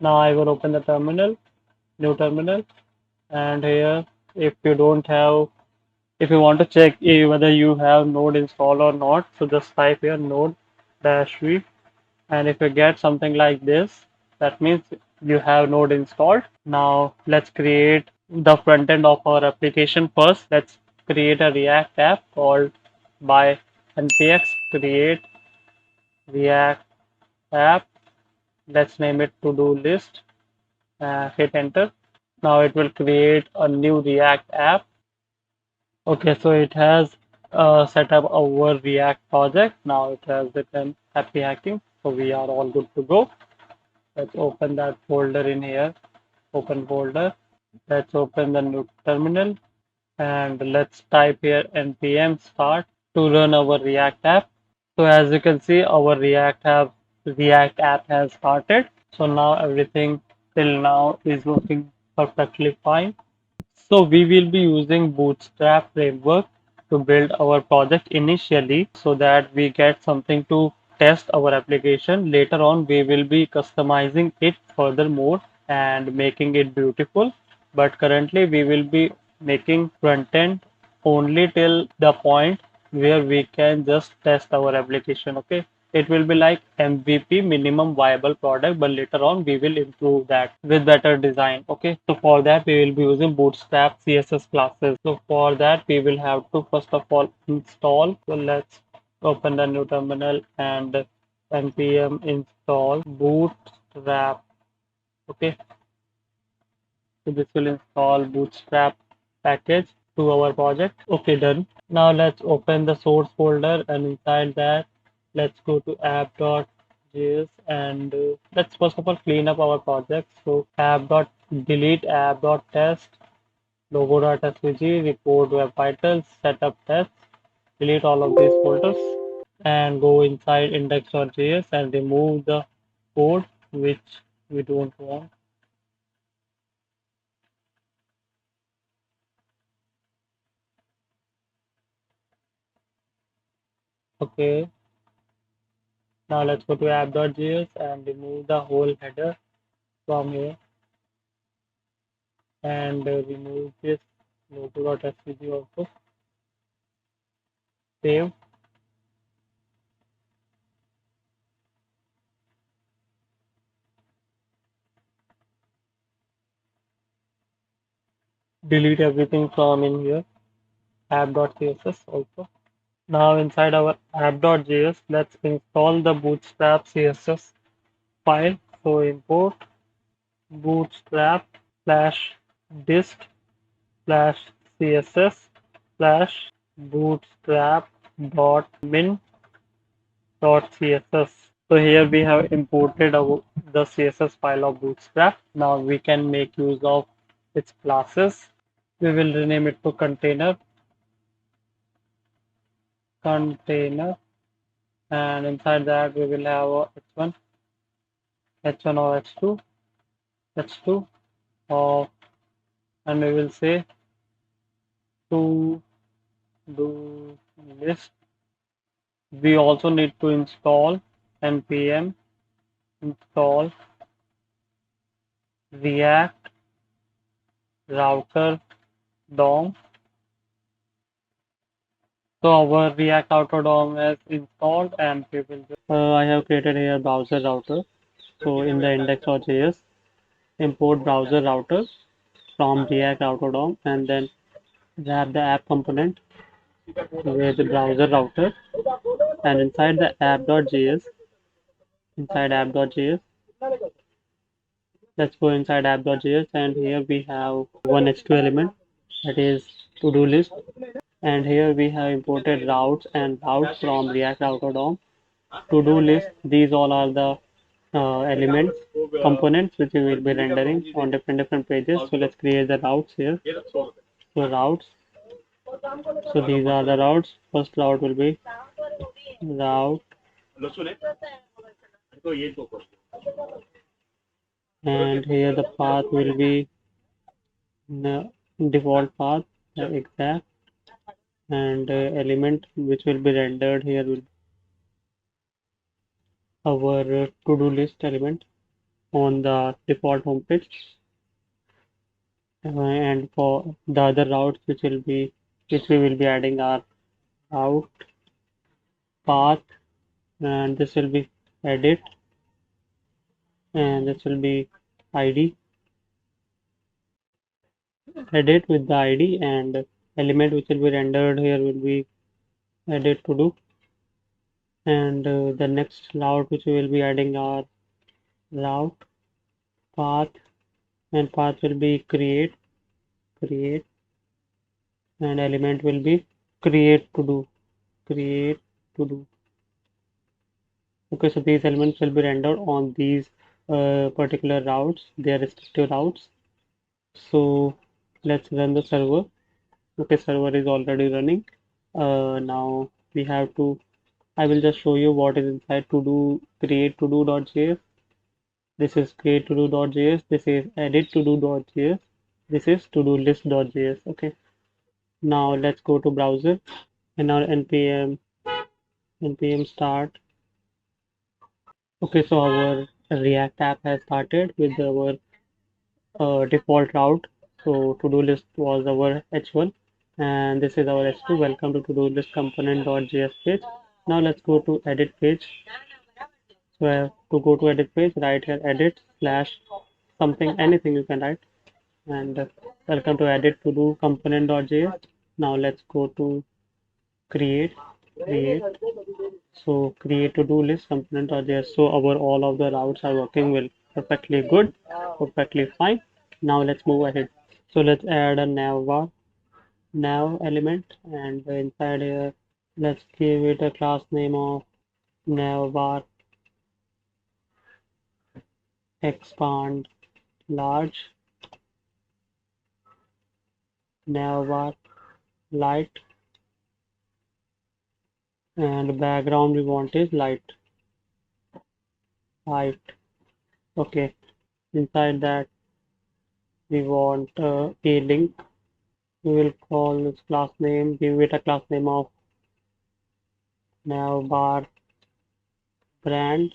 Now I will open the terminal, new terminal, and here if you don't have, if you want to check whether you have Node installed or not, so just type here node dash v, and if you get something like this, that means you have Node installed. Now let's create the front end of our application first. Let's create a React app called by npx create React app. Let's name it to-do list. Hit enter. Now it will create a new React app. Okay, so it has set up our React project. Now it has written happy hacking. So we are all good to go. Let's open that folder in here. Open folder. Let's open the new terminal and let's type here npm start to run our React app. So as you can see, our React app has started. So now everything till now is working perfectly fine. So we will be using Bootstrap framework to build our project initially so that we get something to test our application. Later on, we will be customizing it furthermore and making it beautiful. But currently, we will be making front end only till the point where we can just test our application. Okay, it will be like MVP, minimum viable product, but later on we will improve that with better design. Okay, so for that we will be using Bootstrap CSS classes. So for that we will have to first of all install. So let's open the new terminal and npm install Bootstrap. Okay, so this will install Bootstrap package to our project. Okay, done. Now let's open the source folder and inside that let's go to app.js and let's first of all clean up our project. So app.delete app.test logo.svg report web vitals setup tests, delete all of these folders and go inside index.js and remove the code which we don't want. Okay, now let's go to app.js and remove the whole header from here and remove this logo.svg also. Save. Delete everything from in here. App.css also. Now inside our app.js, let's install the Bootstrap CSS file. So import bootstrap slash dist slash css slash bootstrap dot min dot css. So here we have imported the CSS file of Bootstrap. Now we can make use of its classes. We will rename it to container, and inside that we will have a h1 or h2 of, and we will say to do list. We also need to install npm install React router DOM. So our React router DOM is installed, and we will. I have created here browser router. So in the index.js, import browser router from React router DOM, and then wrap the app component with the browser router, and inside the app.js, let's go inside app.js, and here we have one h2 element, that is to-do list, and here we have imported routes and routes from React router DOM. To-do list, these all are the elements, components which we will be rendering on different pages. So let's create the routes here. So routes, so these are the routes. First route will be route, and here the path will be default path, exact, and element which will be rendered here will be our to-do list element. on the default homepage. And for the other routes which we will be adding are route, path, and this will be edit, and this will be ID, edit with the ID, and element which will be rendered here will be edit to do. And the next route which we will be adding are route, path, and path will be create, and element will be create to do. Okay, so these elements will be rendered on these particular routes, their respective routes. So let's run the server. Okay, server is already running. Now we have to, I will just show you what is inside to do create to do.js. This is create to do.js. This is edit to do.js. This is to do list.js. Okay, now let's go to browser and now npm start. Okay, so our React app has started with our default route. So to-do list was our h1 and this is our h2. Welcome to to-do list component.js page. Now let's go to edit page. So to go to edit page, write here edit slash something, anything you can write. And welcome to edit to do component.js. Now let's go to create. So create to do list component.js. So our all of the routes are working well, perfectly good, perfectly fine. Now let's move ahead. So let's add a nav element, and inside here let's give it a class name of navbar expand large, navbar light, and background we want is light. Okay, inside that we want a link. We will call this class name, give it a class name of navbar brand.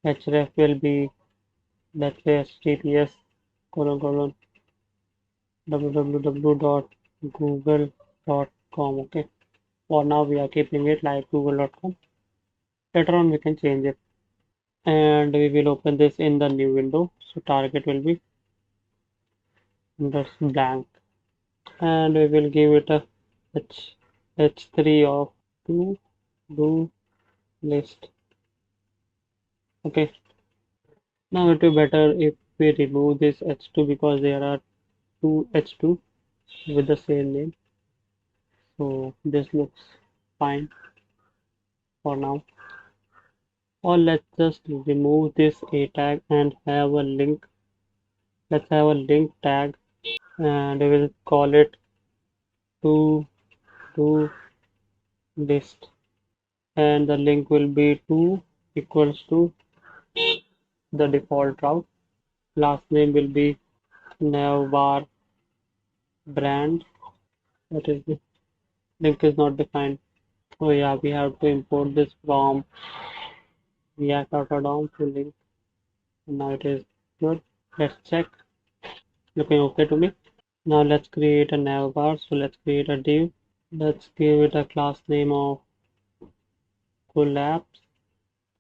href will be, let's say, https colon colon www.google.com. Okay, for now we are keeping it like google.com. Later on we can change it, and we will open this in the new window. So target will be just blank, and we will give it a h3 of to do list. Okay, now it will be better if we remove this h2 because there are two h2 with the same name. So this looks fine for now. Or let's just remove this a tag and have a link. Let's have a link tag and we will call it to do list, and the link will be to equals to the default route. Last name will be navbar brand. That is the link is not defined. Oh yeah, we have to import this from React.dom to link. Now it is good. Let's check. Looking okay to me. Now let's create a navbar. So let's create a div. Let's give it a class name of collapse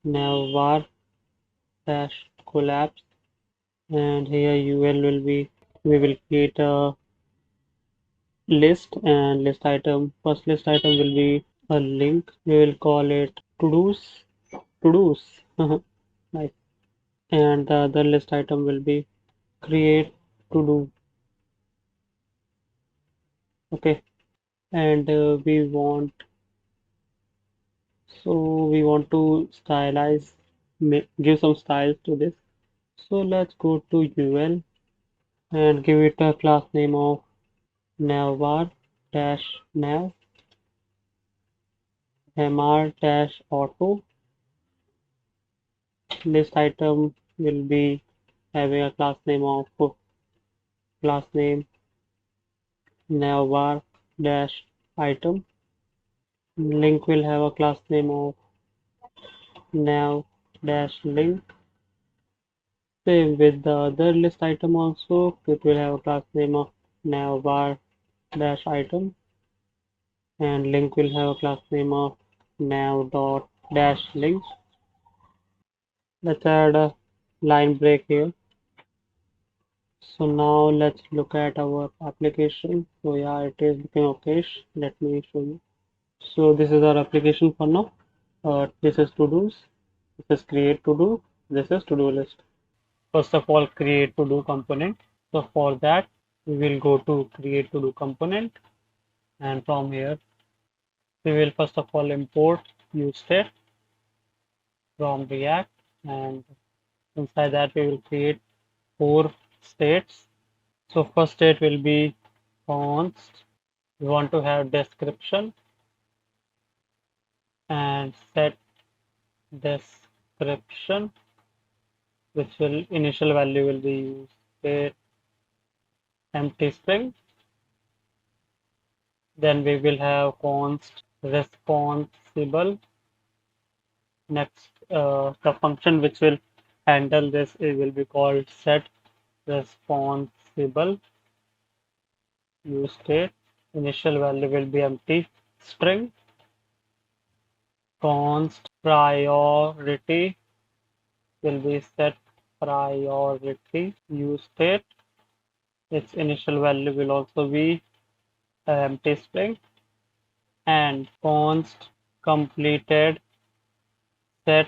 navbar dash collapse, and here ul will be, we will create a list, and list item, first list item will be a link. We will call it to do's nice, and the other list item will be create to do. Okay, and we want to stylize, give some styles to this. So let's go to ul and give it a class name of navbar dash nav mr dash auto. List item will be having a class name of class name navbar dash item. Link will have a class name of nav dash link, Same with the other list item also. It will have a class name of navbar dash item, and link will have a class name of nav dot dash link. Let's add a line break here. So now let's look at our application. So yeah, it is looking okay. Let me show you. So this is our application for now. This is to dos. This is create to do. This is to do list. First of all, create to do component. So for that, we will go to create to do component, and from here we will first of all import use state from React, and inside that we will create four states. So first state will be const. We want to have description and set description, which will initial value will be use state empty string. Then we will have const responsible. Next, the function which will handle this, it will be called set responsible use state. Initial value will be empty string. Const priority will be set priority use state. Its initial value will also be empty string. And const completed set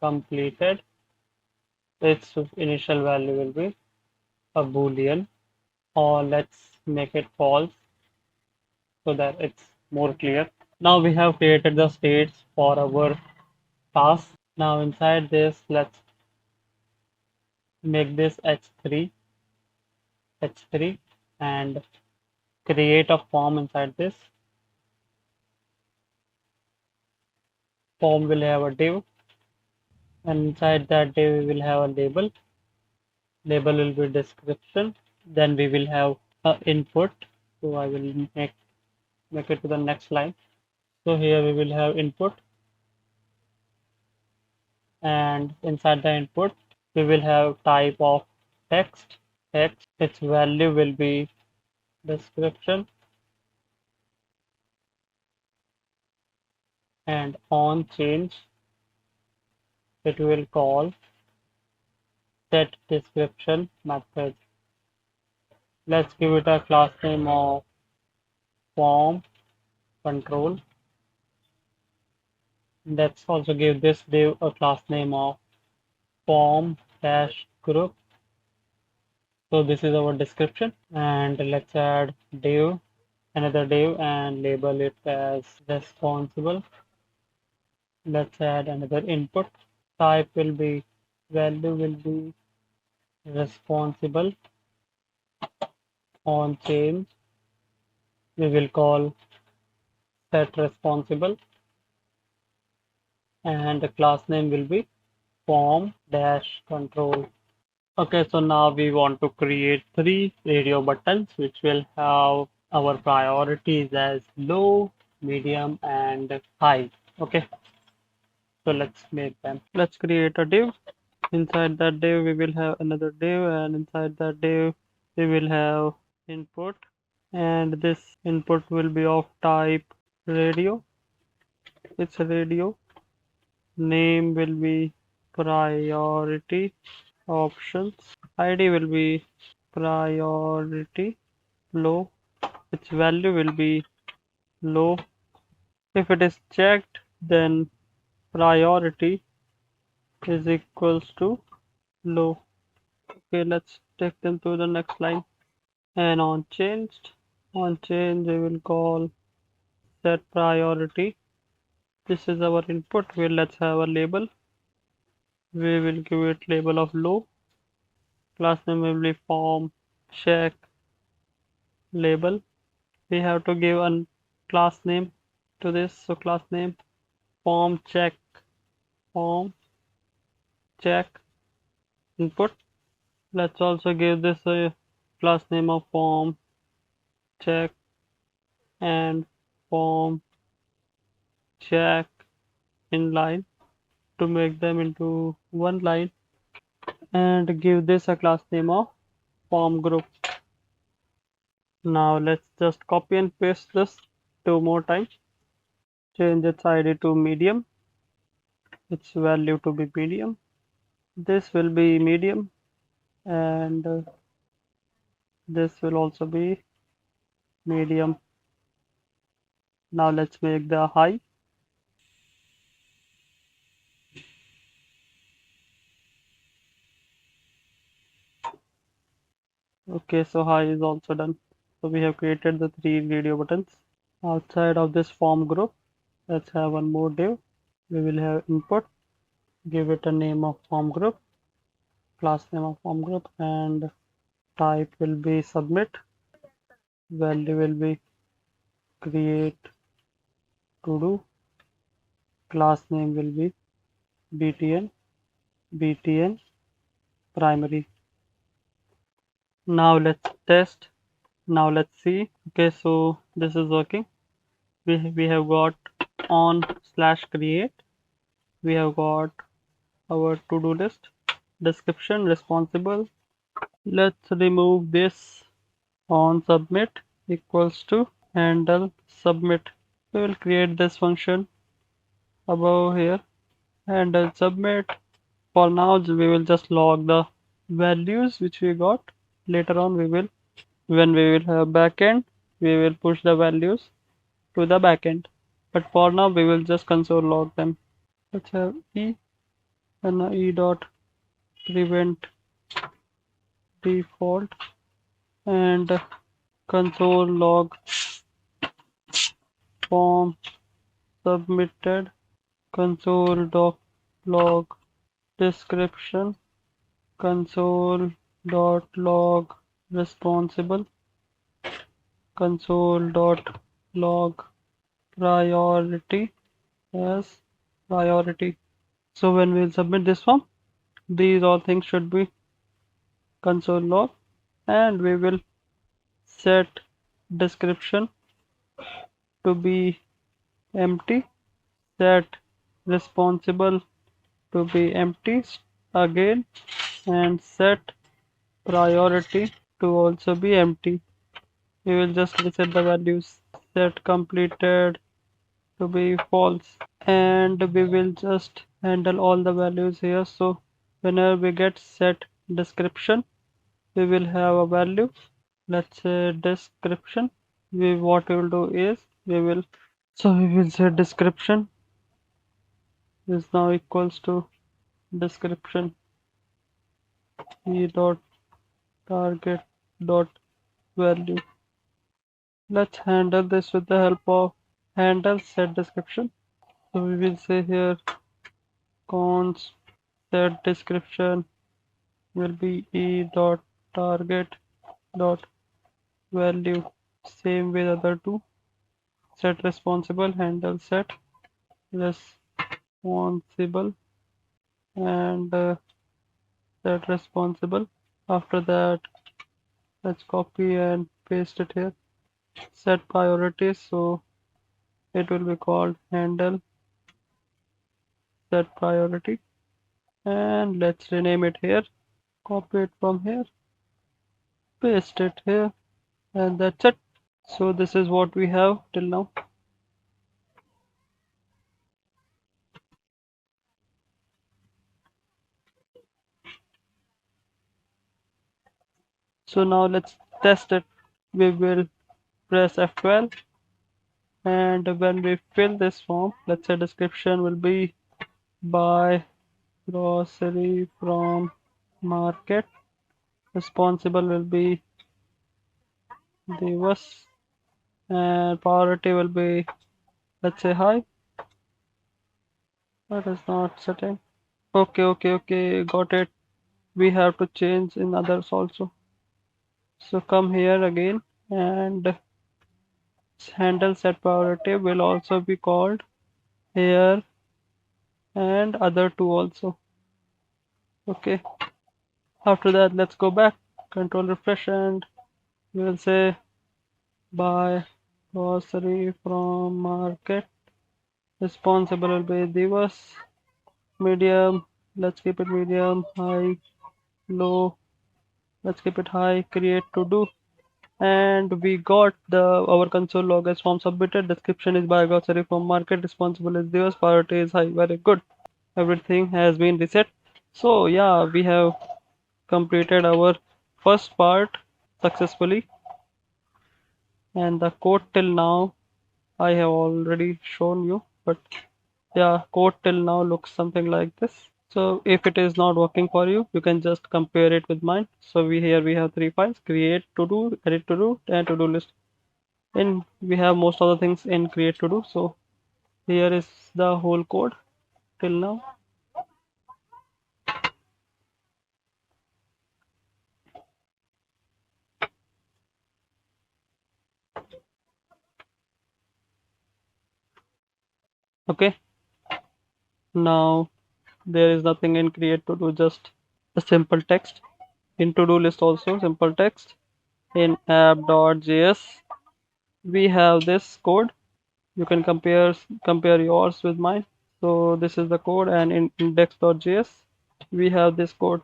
completed. Its initial value will be a boolean, or let's make it false so that it's more clear. Now we have created the states for our task. Now inside this, let's make this h3 and create a form inside this. Form will have a div, and inside that div we will have a label. Label will be description. Then we will have a input. So I will make it to the next line. So here we will have input, and inside the input we will have type of text. Its value will be description, and on change it will call set description method. Let's give it a class name of form control. Let's also give this div a class name of form dash group. So this is our description, and let's add div, another div, and label it as responsible. Let's add another input. Type will be value will be responsible. On change we will call set responsible, and the class name will be form dash control. Okay, so now we want to create three radio buttons which will have our priorities as low, medium, and high. Okay, so let's make them. Let's create a div. Inside that div we will have another div, and inside that div we will have input, and this input will be of type radio. It's a radio. Name will be priority options. ID will be priority low. Its value will be low. If it is checked, then priority is equals to low. Okay, let's take them to the next line. And on change we will call set priority. This is our input. Let's have a label. We will give it label of low. Class name will be form check label. We have to give a class name to this. So class name form check input. Let's also give this a class name of form check and form check inline to make them into one line. and give this a class name of form group. Now let's just copy and paste this 2 more times. Change its ID to medium, its value to be medium. This will be medium, and this will also be medium. Now let's make the high. Okay, so high is also done. So we have created the 3 video buttons. Outside of this form group, let's have one more div. We will have input, give it a name of form group, class name of form group, and type will be submit, value will be create to do, class name will be btn primary. Now let's test. Now let's see. Okay, so this is working. We have got on slash create. We have got our to-do list, description, responsible. Let's remove this on submit equals to handle submit. We will create this function above here, handle submit. For now, we will just log the values which we got. Later on, when we will have backend, we will push the values to the backend. But for now, we will just console log them. Let's have e and e dot prevent default and console log form submitted, console dot log description, console dot log responsible, console dot log priority as priority. So when we'll submit this form, these all things should be console log, and we will set description to be empty, set responsible to be empty again, and set priority to also be empty. We will just reset the values, set completed to be false, and we will just handle all the values here. So whenever we get set description, we will have a value. Let's say description. What we will do is we will say description is now equals to description e dot target dot value. Let's handle this with the help of handle set description. So we will say here const set description will be e dot target dot value. Same with other two. Set responsible handle set responsible and set responsible. After that, let's copy and paste it here. Set priorities, so it will be called handle set priority, and let's rename it here. Copy it from here, paste it here, and that's it. So this is what we have till now. So now let's test it. We will press F12, and when we fill this form, let's say description will be buy grocery from market, responsible will be Divas, and priority will be, let's say, high. That is not setting. Okay, got it. We have to change in others also. So come here again, and handle set priority will also be called here, and other two also. Okay, after that, let's go back, control refresh, and we will say buy grocery from market, responsible will be Divas, medium, let's keep it medium, high, low, let's keep it high, create to do, and we got the our console log as form submitted, description is by grocery from market, responsible is Dios, priority is high. Very good, everything has been reset. So yeah, we have completed our first part successfully, and the code till now I have already shown you, but yeah, code till now looks something like this. So if it is not working for you, you can just compare it with mine. So we have three files: create to do, edit to do, and to do list. And we have most of the things in create to do. So here is the whole code till now. Okay, now there is nothing in create to do, just a simple text. In to do list also simple text. In app.js we have this code. You can compare yours with mine. So this is the code, and in index.js we have this code.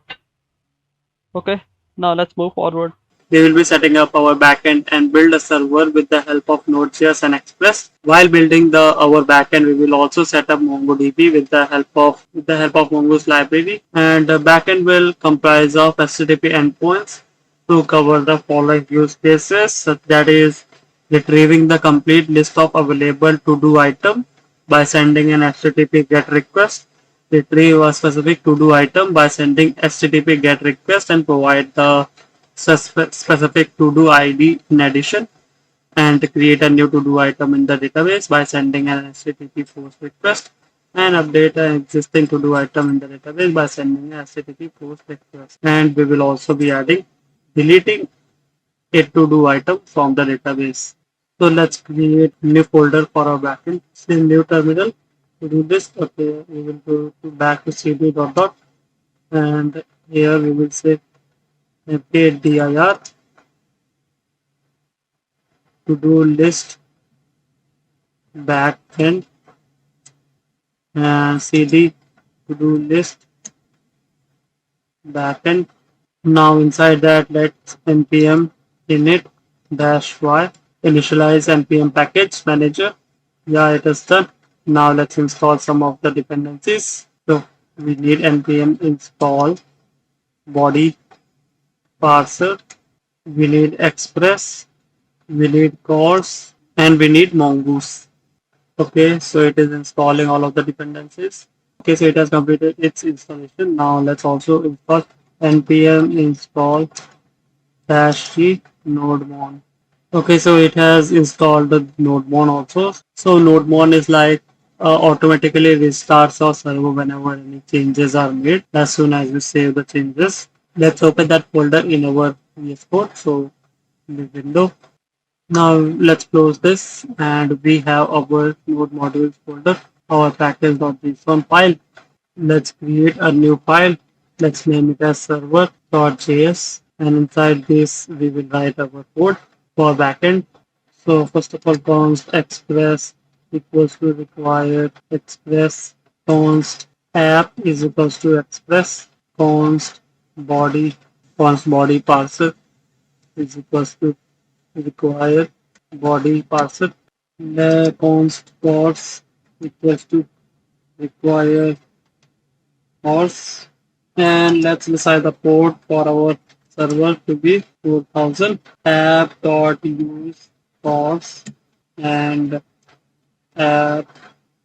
Okay, now let's move forward. We will be setting up our backend and build a server with the help of Node.js and Express. While building our backend, we will also set up MongoDB with the help of Mongo's library. And the backend will comprise of HTTP endpoints to cover the following use cases. So that is retrieving the complete list of available to-do item by sending an HTTP GET request, retrieve a specific to-do item by sending HTTP GET request and provide the specific to-do ID in addition, and create a new to-do item in the database by sending an HTTP post request, and update an existing to-do item in the database by sending an HTTP post request. And we will also be deleting a to-do item from the database. So let's create new folder for our backend. Say new terminal. To do this, okay, we will go back to cd dot dot, and here we will say update dir to do list backend and cd to do list backend. Now inside that, let's npm init -y initialize npm package manager. Yeah, it is done. Now let's install some of the dependencies. So we need npm install body parser, we need express, we need cores, and we need mongoose. Okay, so it is installing all of the dependencies. Okay, so it has completed its installation. Now let's also install npm install -g nodemon. Okay, so it has installed the nodemon also. So nodemon is like automatically restarts our server whenever any changes are made as soon as we save the changes. Let's open that folder in our VS Code. So in the window. Now let's close this, and we have our node modules folder, our package.json file. Let's create a new file. Let's name it as server.js, and inside this we will write our code for backend. So first of all, const express equals to required express, const app is equals to express, const body parser is equals to required body parser, const course equals to required course, and let's decide the port for our server to be 4000. App.use course and app.use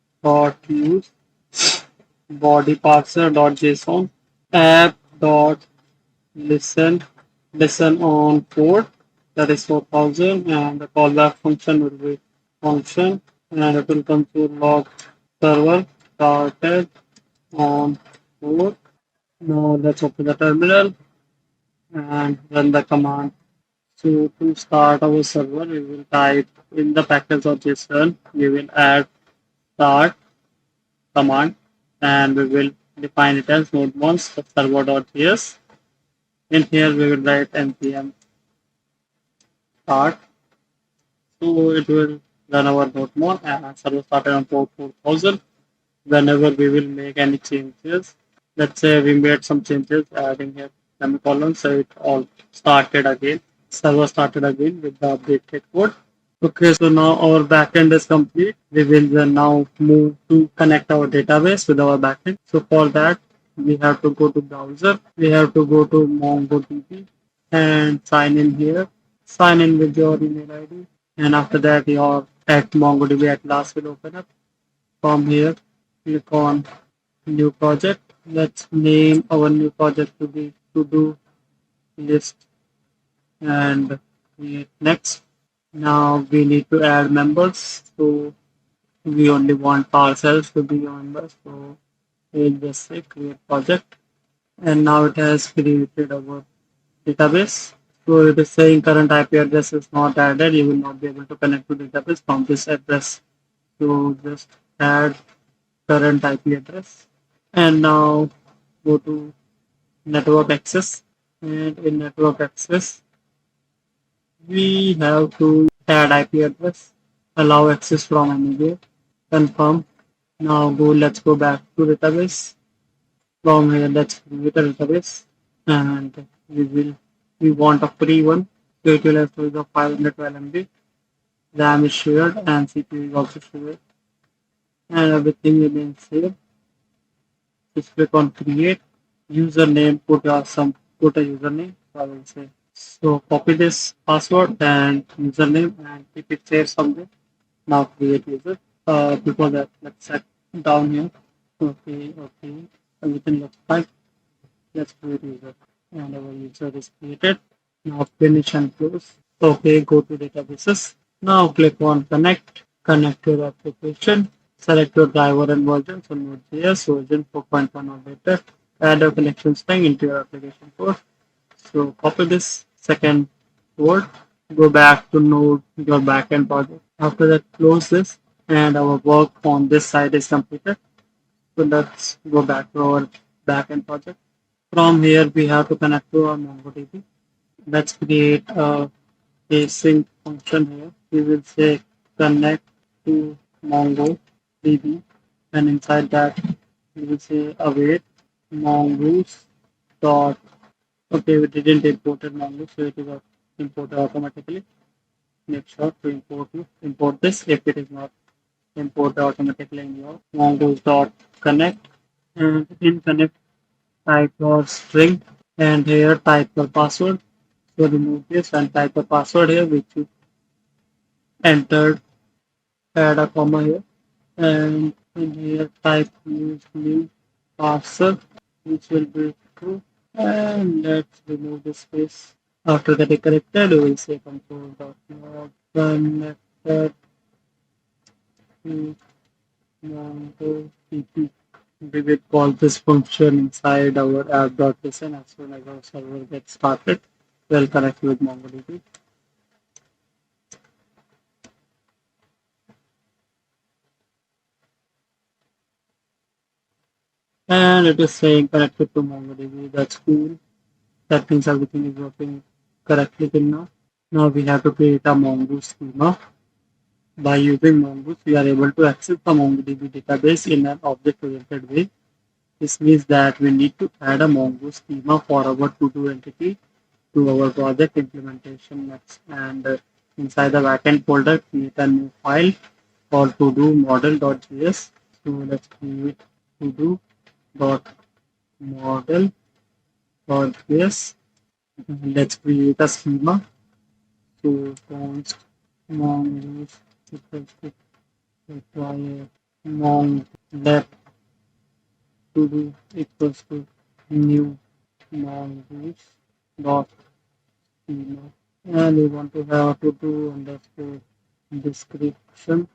body parser.json, app.listen on port, that is 4000, and the callback function will be function, and it will console log server started on port. Now let's open the terminal and run the command. So to start our server, we will type in the package.json, we will add start command, and we will define it as nodemon server.js. In here we will write npm start. So it will run our nodemon and server started on port 4000. Whenever we will make any changes, let's say we made some changes adding here semicolon, so it all started again. Server started again with the updated code. Okay, so now our backend is complete. We will now move to connect our database with our backend. So for that, we have to go to browser. We have to go to MongoDB and sign in here. Sign in with your email ID. And after that, your at MongoDB at last will open up. From here, click on new project. Let's name our new project to be to do list and create next. Now we need to add members. So we only want ourselves to be members. So we'll just say create project. And now it has created our database. So it is saying current IP address is not added. You will not be able to connect to database from this address. So just add current IP address. And now go to network access. And in network access, we have to add IP address, allow access from anywhere, confirm. Now let's go back to database. From here, let's create a database and we want a free one. So it will have storage of 512 MB. RAM is shared and CPU is also shared. And everything remains same. Just click on create. Username, put a username. So I will say. So copy this password and username and keep it saved somewhere. Now create user. Before that, let's set down here. Okay. Everything looks fine. Let's create user. And our user is created. Now finish and close. Okay, go to databases. Now click on connect. Connect your application. Select your driver and version. So Node.js version 4.1 or later. Add a connection string into your application code. So copy this second word. Go back to Node, your backend project. After that, close this, and our work on this side is completed. So let's go back to our backend project. From here, we have to connect to our MongoDB. Let's create a async function here. We will say connect to MongoDB, and inside that, we will say await mongoose dot. Okay, we didn't import it mongoose, so it is imported automatically. Make sure to import this if it is not imported automatically in your mongoose dot connect, and in connect type your string and here type your password. So remove this and type a password here which you entered, add a comma here, and in here type use new parser which will be true, and let's remove the space. After getting connected, we will say console.log connected to MongoDB. We will call this function inside our app.listen as soon as our server gets started. We'll connect with MongoDB. And it is saying connected to MongoDB. That's cool. That means everything is working correctly till now. Now we have to create a Mongoose schema. By using Mongoose, we are able to access the MongoDB database in an object-oriented way. This means that we need to add a Mongoose schema for our to-do entity to our project implementation next. And inside the backend folder, create a new file called to-do model.js. So let's create to-do.model.js. Let's create a schema. So const mongoose equals to require mong left to do equals to new mongoose dot schema, and we want to have to do underscore description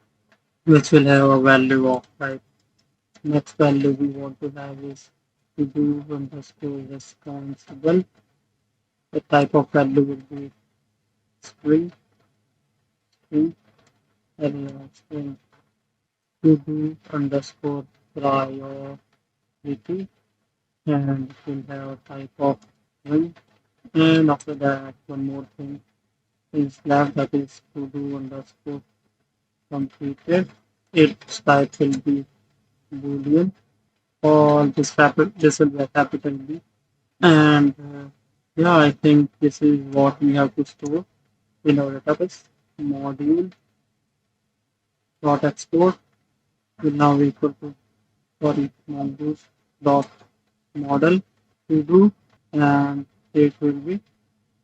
which will have a value of type. Next value we want to have is to do underscore responsible. The type of value will be string string string to do underscore priority, and it will have a type of string. And after that, one more thing is left, that is to do underscore completed. Its type will be boolean, or this will be a capital B. And Yeah, I think this is what we have to store in our database. Module dot export will now equal to, sorry, modules dot model to do, and it will be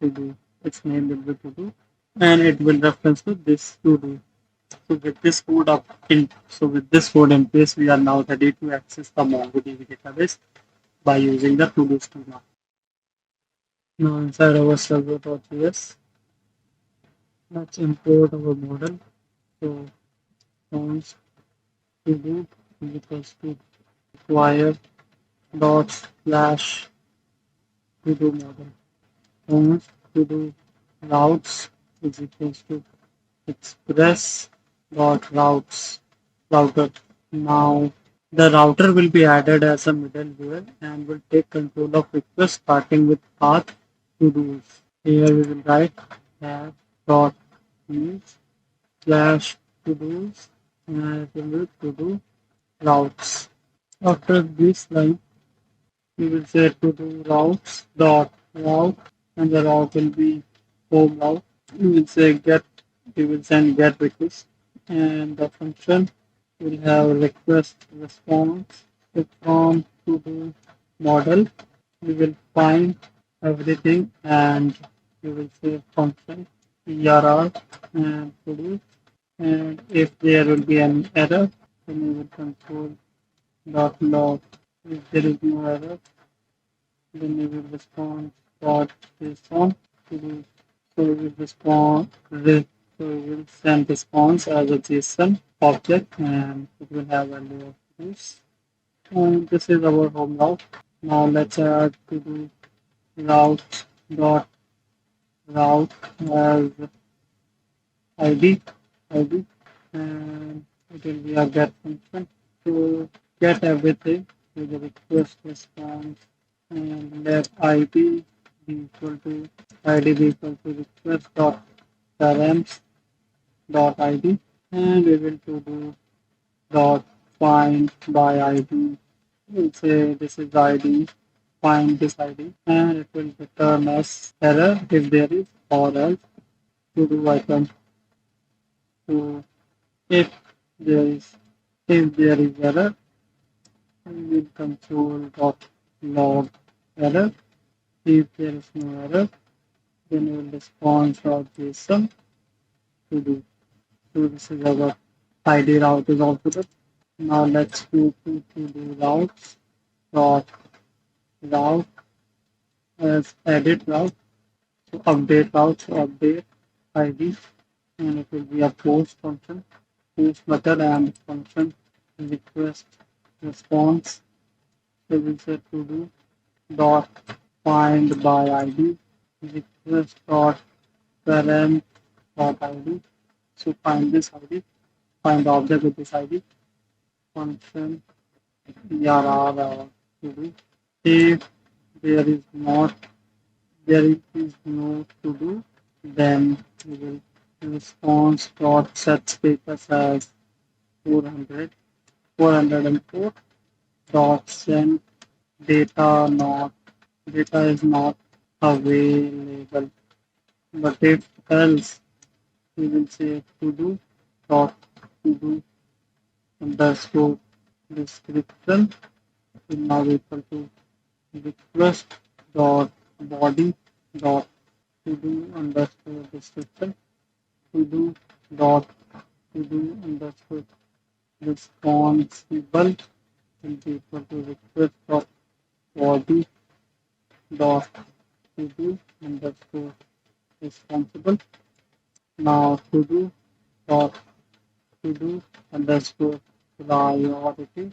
to do. Its name will be to do, and it will reference to this to do. So with this code in place, we are now ready to access the MongoDB database by using the to do schema. Now inside our server.js, let's import our model. So const to do equals to require dot slash to do model. Const to do routes is equals to express dot routes router. Now the router will be added as a middleware and will take control of requests starting with path to do's. Here we will write have dot use slash to do's and it will be to do routes. After this line, we will say to do routes dot route and the route will be home route. We will say get, we will send get request and the function will have request response. So from to do model, we will find everything and we will say function err and to do. And if there will be an error, then we will control dot log. If there is no error, then we will respond dot response to do. So we will so we will send response as a JSON object and it will have value of this. And this is our home route. Now let's add to do route dot route as ID ID and it will be a get function to get everything with the request response and let be equal to ID be equal to request dot params dot ID and we will to do dot find by ID. We'll say this is the ID, find this ID, and it will return us error if there is or else to do item to if there is error, we will control dot log error. If there is no error, then we will respond dot JSON to do. So this is our ID route is also good. Now let's go to the routes dot route as edit route. So update route, so update ID, and it will be a post function, post method and function request response. So we say to do dot find by ID request dot parent dot ID. So find this ID, find the object with this ID function ERR to do. If there is not there is no to do, then we will response dot set status as 400 404 dot send data is not available. But if else, we will say to do dot to do underscore description is now equal to request dot body dot to do underscore description to do dot to do underscore responsible will be equal to request dot body dot to do underscore responsible. Now to do dot to do underscore priority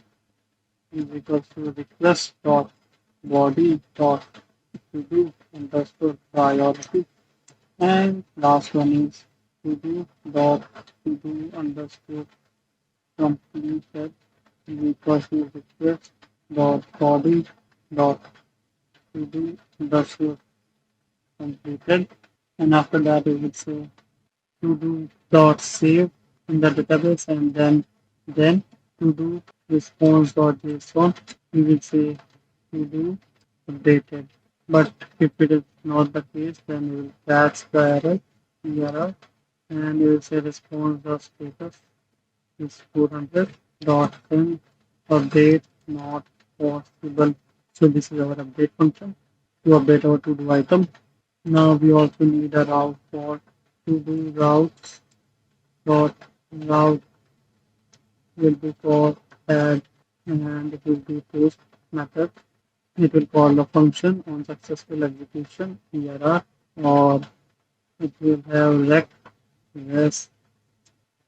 is equal to request dot body dot to do underscore priority. And last one is to do dot to do underscore completed is equal to request dot body dot to do underscore completed. And after that we will say to do dot save in the database and then to do response dot json we will say to do updated. But if it is not the case, then you will catch the error, and you will say response or status is 400 dot in update not possible. So this is our update function to update our to do item. Now we also need a route for to do routes dot route will be for add and it will be post method. It will call the function on successful execution error or it will have rest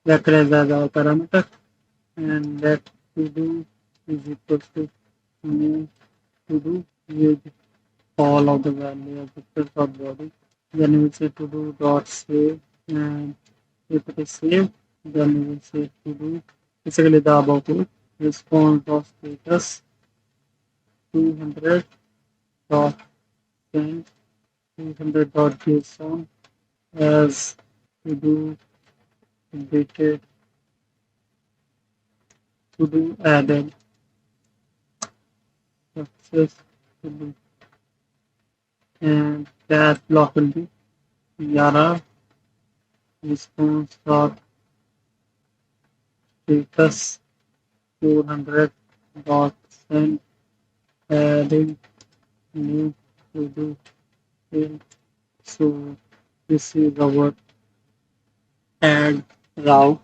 as our parameter and let to do is equal to new to do with all of the values of the dot body. Then we will say to do dot save and if it is saved, then we will say to do basically the above code response dot status 200 dot send 200 dot json as to do updated to do added successfully and that block will be Yara response dot status 400 dot send adding new to do field. So this is our add route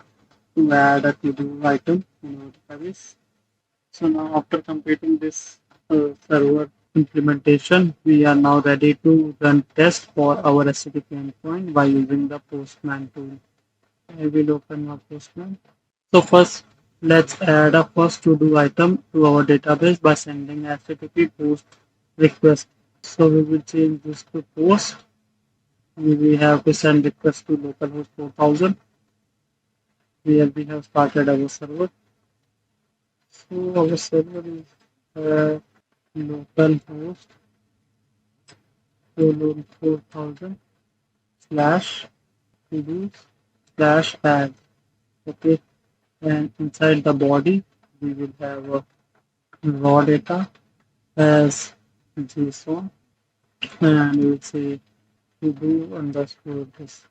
to add a to do item in our database. So now after completing this server implementation, we are now ready to run test for our HTTP endpoint by using the Postman tool. I will open our Postman. So first, let's add a first to-do item to our database by sending HTTP post request. So we will change this to post. We have to send request to localhost 4000 where we have started our server. So our server is localhost 4000 slash to slash add. Okay, and inside the body we will have a raw data as JSON and we will say to do underscore this.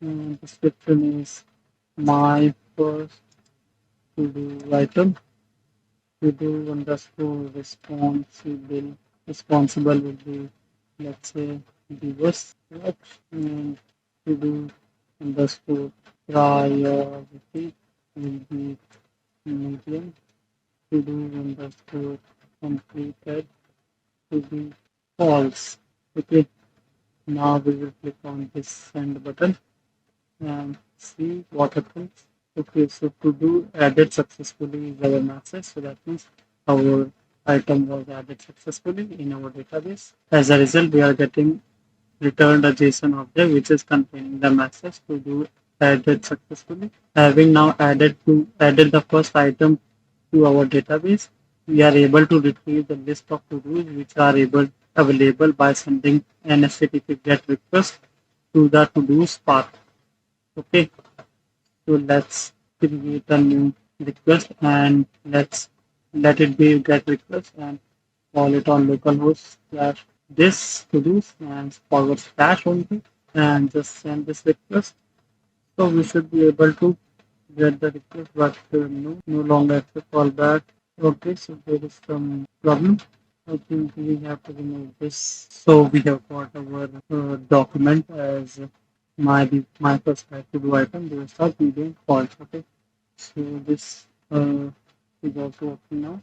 And description is my first to do item to do underscore responsible will be let's say reverse and to do underscore priority will be medium to do underscore completed to be false. Okay, now we will click on this send button and see what happens. Okay, so to do added successfully is our message. So that means our item was added successfully in our database. As a result, we are getting returned a JSON object which is containing the message to do added successfully. Having now added the first item to our database, we are able to retrieve the list of to-dos which are available by sending an HTTP GET request to the to-dos path. Okay, so let's create a new request and let's let it be GET request and call it on localhost slash this to do and forward slash only and just send this request. So we should be able to get the request, but no longer accept callback. Okay, so there is some problem. I think we have to remove this. So we have got our document as my first type to do item. There is start medium false. Okay, so this is also working now.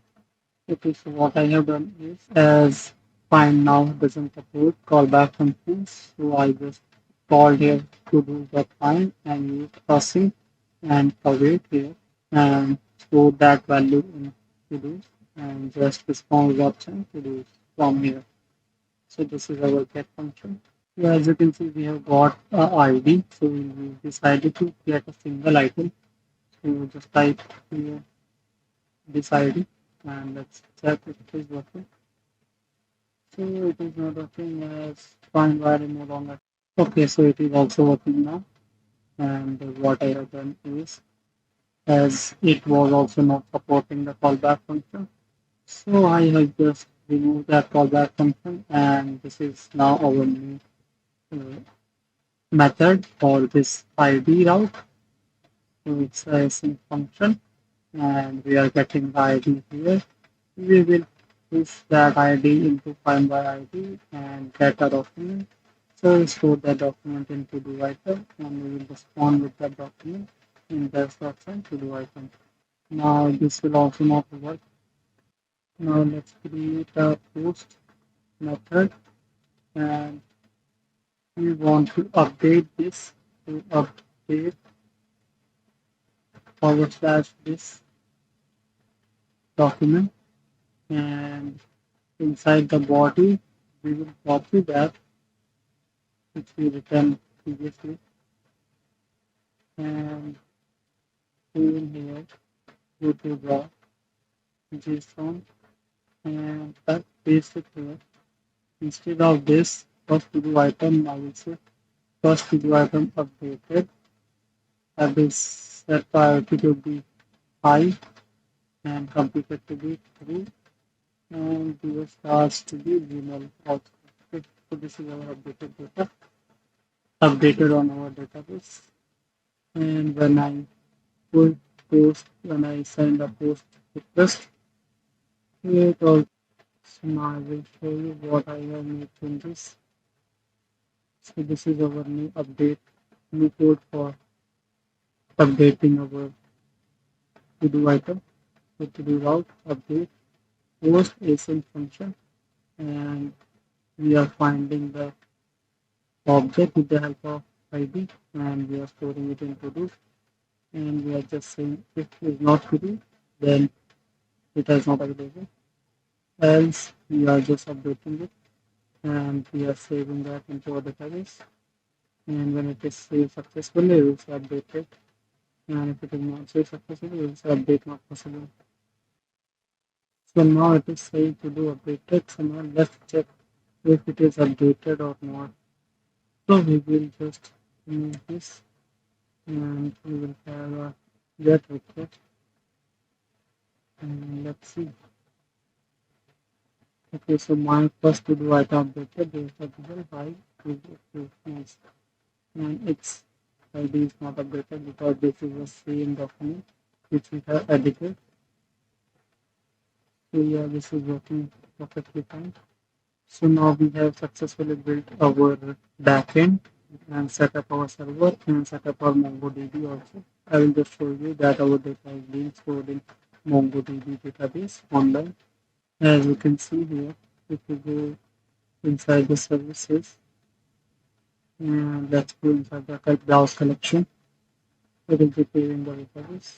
Okay, so what I have done is as find now doesn't support callback functions, so I just called here to do the find and use passing and await here and store that value in to do and just response option to do from here. So this is our get function. So as you can see, we have got a ID, so we decided to get a single item. So just type here this ID and let's check if it is working. So it is not working as find var no longer. Okay, so it is also working now. And what I have done is as it was also not supporting the callback function. So I have just remove that callback function, and this is now our new uh, method for this ID route. So it's a async function, and we are getting the ID here. We will push that ID into find by ID and get a document. So we store that document into do item, and we will respond with that document in this option to do item. Now this will also not work. Now let's create a post method, and we want to update this to update forward slash this document, and inside the body we will copy that which we written previously, and in here go to raw JSON and paste it here. Instead of this first to do item, I will say first to do item updated. Have this set priority to be high and completed to be true, and the stars to be null also. Okay, so this is our updated data updated on our database. And when I when I send a post request, it also, so now I will show you what I have made changes. So this is our new update, new code for updating our to-do item, so to-do route, update, post async function, and we are finding the object with the help of ID, and we are storing it in to-do, and we are just saying if it is not to-do, then it is not available. Else we are just updating it, and we are saving that into our database. And when it is saved successfully, we will say update it. And if it is not saved successfully, we will say update not possible. So now it is saved to do updated. So now let's check if it is updated or not. So we will just remove this, and we will have a get request, and let's see. Okay, so my first to do item updated, there is a Google by nice, and its ID is not updated because this is the same document which we have edited. So yeah, this is working perfectly fine. So now we have successfully built our backend and set up our server and set up our MongoDB also. I will just show you that our data is being stored in MongoDB database online. As you can see here, if you go inside the services, and let's go inside the browse collection, it will be in the database.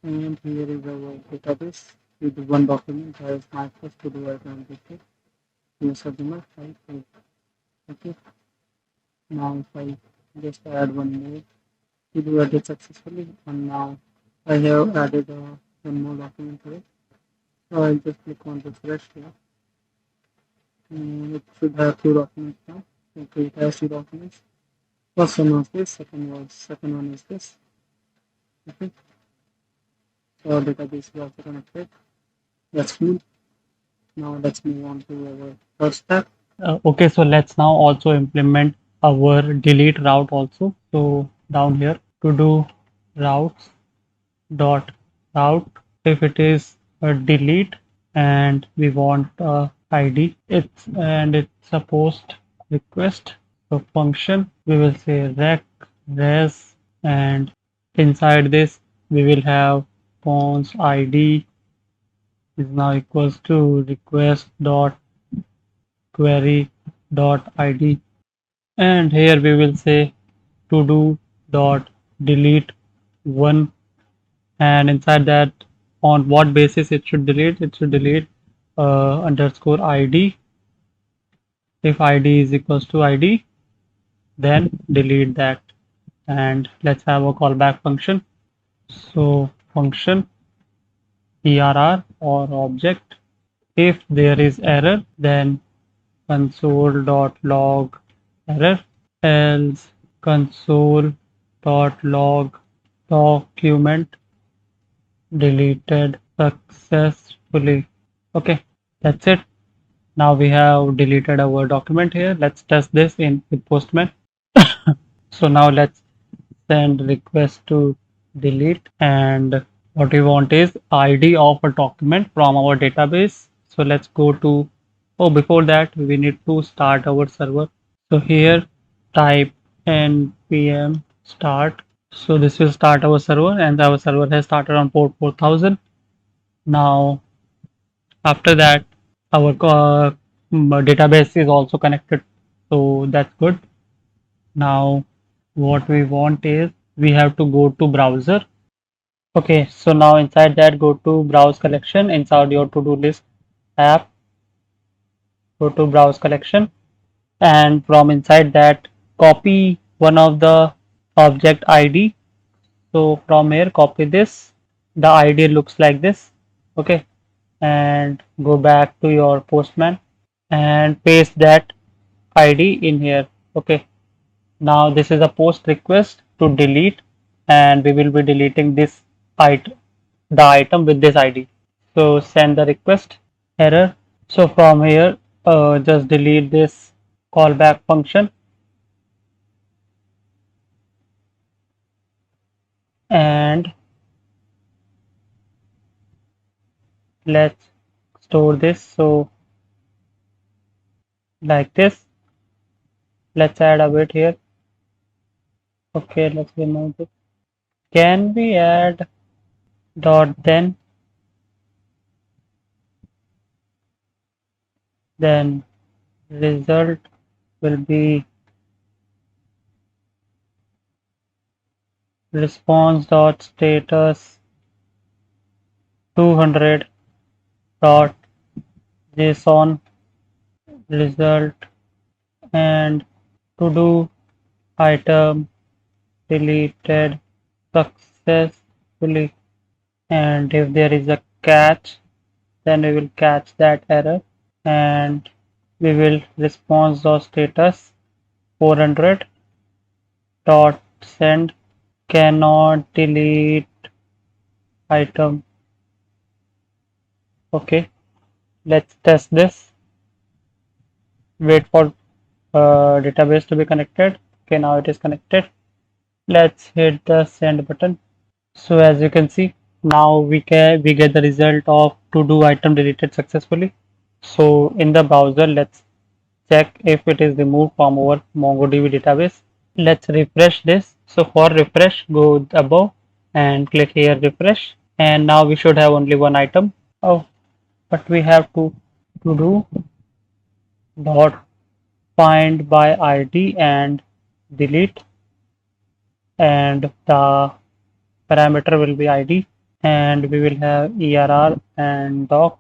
And here is our database with one document that is my first to do item updated. Here's a file. Okay. Now if I just add one more, to do edit successfully, and now I have added one more document to it. So I'll just click on refresh here. And it should have two documents now. Okay, it has two documents. First one was this, second one is this. Okay. So our database is also connected. That's cool. Now let's move on to our first step. Okay, so let's now also implement our delete route also. So down here to do routes dot route, if it is a delete and we want ID, it's a post request. So function we will say rec res, and inside this we will have pons ID is now equals to request dot query dot id, and here we will say to do dot delete one, and inside that on what basis it should delete underscore id. If id is equals to id, then delete that. And let's have a callback function. So function err or object, if there is error, then console.log error, else console.log document deleted successfully. Okay, That's it. Now we have deleted our document here. Let's test this in with Postman. So now let's send request to delete, and what we want is ID of a document from our database. So let's go to, oh, before that we need to start our server. So here type npm start. So this will start our server, and our server has started on port 4000. Now after that our database is also connected, so that's good. Now what we want is we have to go to browser. Okay, so now inside that, go to browse collection. Inside your to-do list app, go to browse collection, and from inside that, copy one of the object ID. So from here, copy this. The ID looks like this. Okay, and go back to your Postman and paste that ID in here. Okay, now this is a post request to delete, and we will be deleting this item, the item with this ID. So send the request, error. So from here, just delete this callback function, and let's store this. So like this, let's add a bit here. Okay, let's remove it. Can we add dot then result will be response dot status 200 dot json result, and to do item deleted successfully, and if there is a catch, then we will catch that error, and we will response the status 400 dot send cannot delete item. Okay, let's test this. Wait for database to be connected. Okay, now it is connected. Let's hit the send button. So as you can see, now we get the result of to do item deleted successfully. So in the browser, let's check if it is removed from our MongoDB database. Let's refresh this. So for refresh, go above and click here refresh. And now we should have only one item. Oh, but we have to do dot find by ID and delete, and the parameter will be ID, and we will have ERR and doc